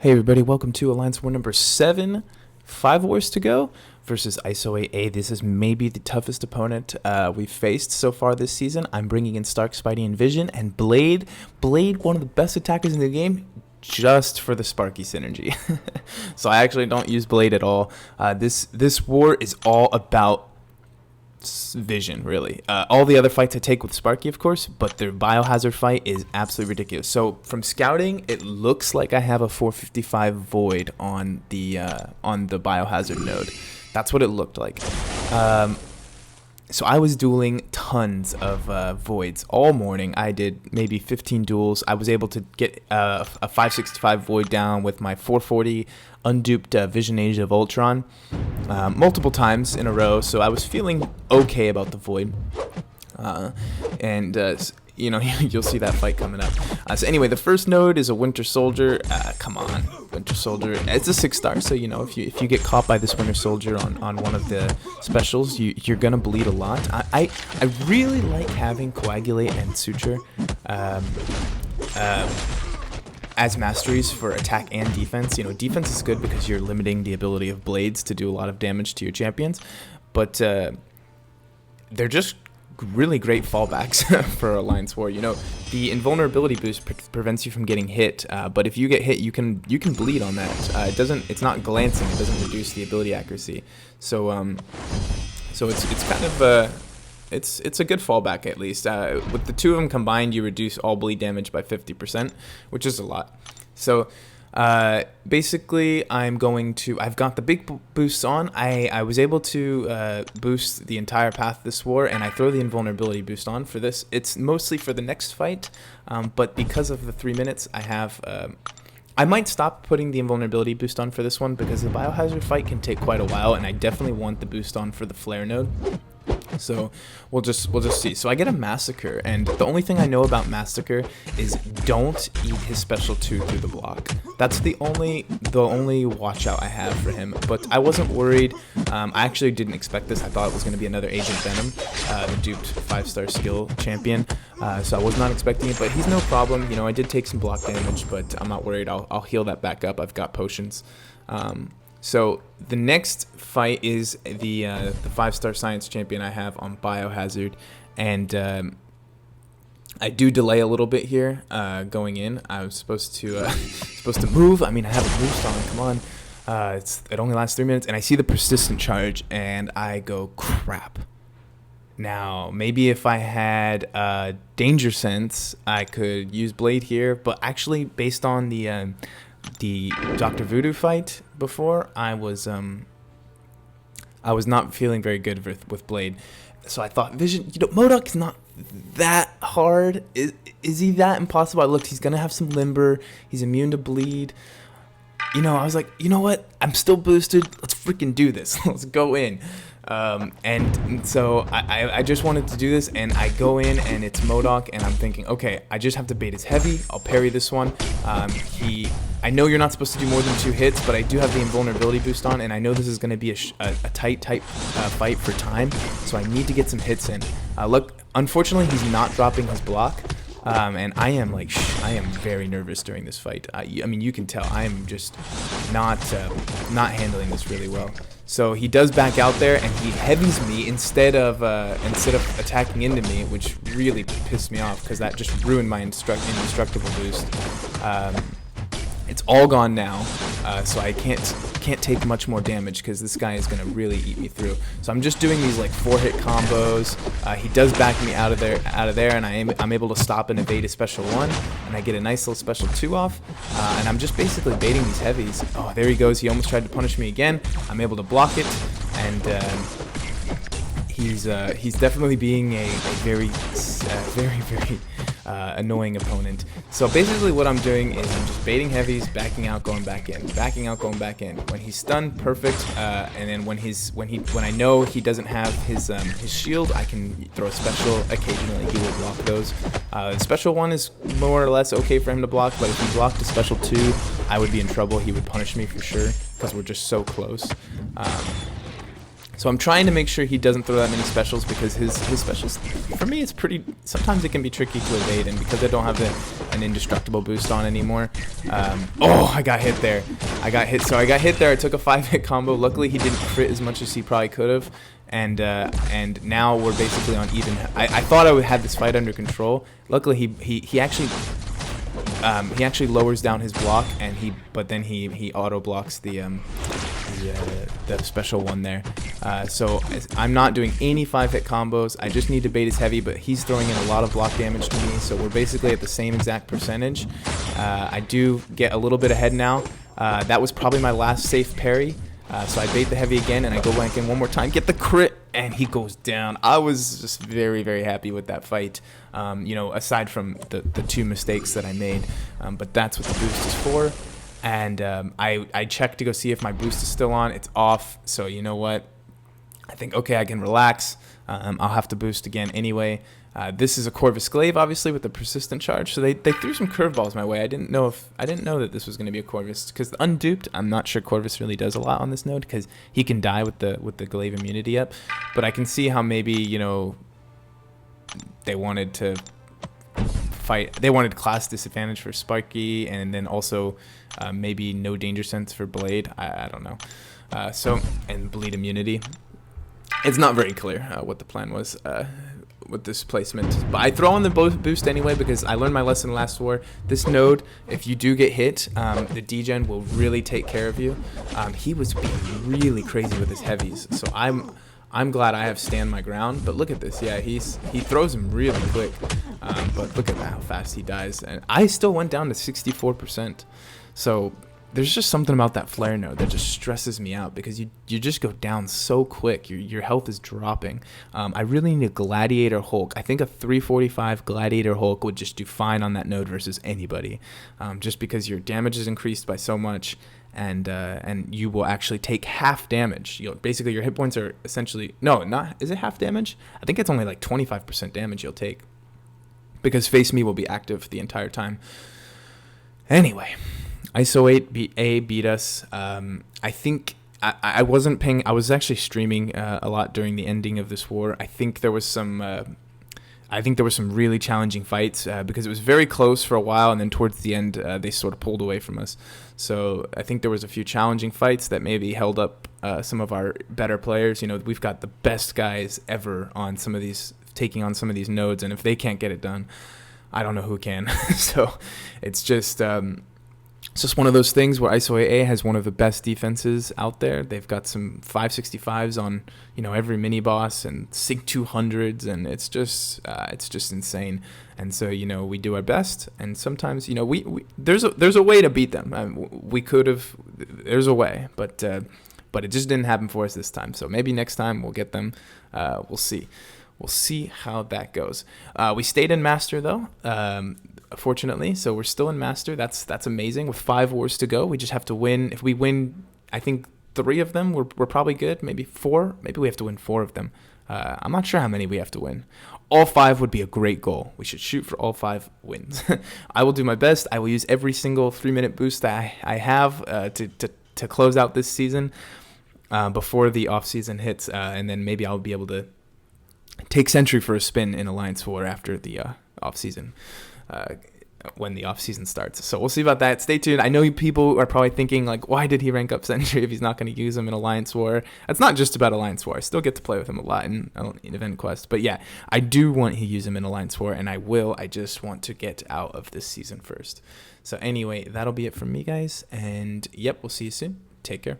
Hey everybody, welcome to Alliance War number 7, 5 wars to go versus ISO8A. This is maybe the toughest opponent we've faced so far this season. I'm bringing in Stark, Spidey, and Vision, and Blade. Blade, one of the best attackers in the game, just for the Sparky synergy. So I actually don't use Blade at all. This war is all about Vision, really. All the other fights I take with Sparky, of course, but their biohazard fight is absolutely ridiculous. So from scouting, it looks like I have a 455 void on the biohazard node. That's what it looked like. So I was dueling tons of voids all morning. I did maybe 15 duels. I was able to get a 565 void down with my 440 unduped Vision Age of Ultron multiple times in a row. So I was feeling okay about the void. You know, you'll see that fight coming up. So anyway, the first node is a Winter Soldier. Come on, Winter Soldier. It's a 6-star, so you know if you get caught by this Winter Soldier on one of the specials, you're gonna bleed a lot. I really like having Coagulate and Suture as masteries for attack and defense. You know, defense is good because you're limiting the ability of blades to do a lot of damage to your champions, but they're just really great fallbacks for Alliance War. You know, the invulnerability boost prevents you from getting hit, but if you get hit, you can bleed on that. It's not glancing. It doesn't reduce the ability accuracy. So it's kind of it's a good fallback at least. With the two of them combined, you reduce all bleed damage by 50%, which is a lot. So basically I've got the big boosts on. I was able to boost the entire path this war, and I throw the invulnerability boost on for this. It's mostly for the next fight, but because of the 3 minutes I have, I might stop putting the invulnerability boost on for this one because the biohazard fight can take quite a while, and I definitely want the boost on for the flare node. So we'll just see. So I get a Massacre, and the only thing I know about Massacre is don't eat his special 2 through the block. That's the only watch out I have for him. But I wasn't worried. I actually didn't expect this. I thought it was going to be another Agent Venom, the duped 5-star skill champion. So I was not expecting it, but he's no problem. You know, I did take some block damage, but I'm not worried. I'll heal that back up. I've got potions. So the next fight is the 5-star science champion I have on biohazard, and I do delay a little bit here going in. I was supposed to move. I mean, I have a boost on. Come on, it only lasts 3 minutes, and I see the persistent charge, and I go crap. Now maybe if I had danger sense, I could use Blade here, but actually based on the Dr. Voodoo fight before, I was not feeling very good with Blade. So I thought, Vision, you know, MODOK's not that hard. Is he that impossible? I looked, he's gonna have some limber, he's immune to bleed. You know, I was like, you know what? I'm still boosted. Let's freaking do this. Let's go in. And so I just wanted to do this, and I go in, and it's MODOK, and I'm thinking, okay, I just have to bait his heavy. I'll parry this one. I know you're not supposed to do more than 2 hits, but I do have the invulnerability boost on, and I know this is going to be a tight fight for time, so I need to get some hits in. Look, unfortunately, he's not dropping his block. And I am very nervous during this fight. I mean, you can tell I am just not handling this really well. So he does back out there, and he heavies me instead of attacking into me, which really pissed me off because that just ruined my indestructible boost. It's all gone now, so I can't take much more damage because this guy is gonna really eat me through. So I'm just doing these like 4-hit combos. He does back me out of there, and I'm able to stop and evade a special 1, and I get a nice little special 2 off. And I'm just basically baiting these heavies. Oh, there he goes. He almost tried to punish me again. I'm able to block it, and he's definitely being a very annoying opponent. So basically what I'm doing is I'm just baiting heavies, backing out, going back in, backing out, going back in. When he's stunned, perfect. And then when I know he doesn't have his shield, I can throw a special. Occasionally he will block those. Special 1 is more or less okay for him to block, but if he blocked a special 2, I would be in trouble. He would punish me for sure because we're just so close. So I'm trying to make sure he doesn't throw that many specials, because his specials, for me, it's pretty, sometimes it can be tricky to evade, and because I don't have an indestructible boost on anymore. Oh, I got hit there. I got hit there. I took a 5-hit combo. Luckily, he didn't crit as much as he probably could have. And now we're basically on even. I thought I would have this fight under control. Luckily, he actually lowers down his block, but then he auto blocks the special one there. So I'm not doing any 5-hit combos. I just need to bait his heavy, but he's throwing in a lot of block damage to me. So we're basically at the same exact percentage. I do get a little bit ahead now. That was probably my last safe parry. So I bait the heavy again, and I go back in one more time, get the crit, and he goes down. I was just very, very happy with that fight, aside from the 2 mistakes that I made. But that's what the boost is for. And I checked to go see if my boost is still on. It's off, so you know what? I think, okay, I can relax. I'll have to boost again anyway. This is a Corvus Glaive, obviously, with the persistent charge. So they threw some curveballs my way. I didn't know that this was going to be a Corvus, because unduped, I'm not sure Corvus really does a lot on this node, because he can die with the Glaive immunity up. But I can see how maybe they wanted to fight. They wanted class disadvantage for Sparky, and then also maybe no danger sense for Blade. I don't know. And bleed immunity. It's not very clear what the plan was with this placement, but I throw on the boost anyway, because I learned my lesson last war. This node, if you do get hit, the degen will really take care of you. He was being really crazy with his heavies, so I'm glad I have stand my ground. But look at this, yeah, he throws him really quick, but look at how fast he dies, and I still went down to 64%. So there's just something about that flare node that just stresses me out, because you just go down so quick. Your health is dropping. I really need a Gladiator Hulk. I think a 345 Gladiator Hulk would just do fine on that node versus anybody, just because your damage is increased by so much, and you will actually take half damage. Basically your hit points are essentially, is it half damage? I think it's only like 25% damage you'll take, because Face Me will be active the entire time. Anyway, ISO8A beat us. I think I wasn't paying. I was actually streaming a lot during the ending of this war. I think there was some really challenging fights, because it was very close for a while, and then towards the end they sort of pulled away from us. So I think there was a few challenging fights that maybe held up some of our better players. We've got the best guys ever on some of these, taking on some of these nodes, and if they can't get it done, I don't know who can. So it's just one of those things where ISO8A has one of the best defenses out there. They've got some 565s on every mini boss, and Sig 200s, and it's just insane. And so we do our best, and sometimes there's a way to beat them. We could have, there's a way, but it just didn't happen for us this time. So maybe next time we'll get them. We'll see. We'll see how that goes. We stayed in Master though. Fortunately, so we're still in Master. That's amazing. With 5 wars to go, we just have to win. If we win, I think 3 of them, we're probably good. Maybe 4. Maybe we have to win 4 of them. I'm not sure how many we have to win. All 5 would be a great goal. We should shoot for all 5 wins. I will do my best. I will use every single 3-minute boost that I have to close out this season before the off season hits, and then maybe I'll be able to take Sentry for a spin in Alliance War after the off season. When the off season starts. So we'll see about that. Stay tuned. I know people are probably thinking like, why did he rank up Sentry if he's not going to use him in Alliance War? It's not just about Alliance War. I still get to play with him a lot in Event Quest. But yeah, I do want to use him in Alliance War, and I will. I just want to get out of this season first. So anyway, that'll be it from me, guys. And yep, we'll see you soon. Take care.